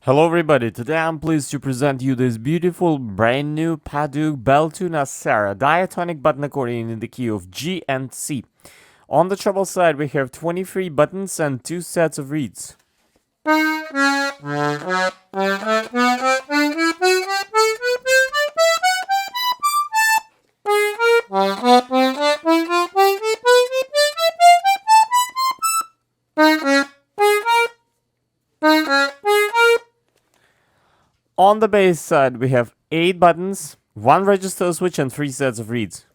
Hello everybody, today I'm pleased to present you this beautiful brand new Padauk Beltuna Sara diatonic button accordion in the key of G and C. On the treble side we have 23 buttons and 2 sets of reeds. On the bass side we have 8 buttons, 1 register switch and 3 sets of reeds.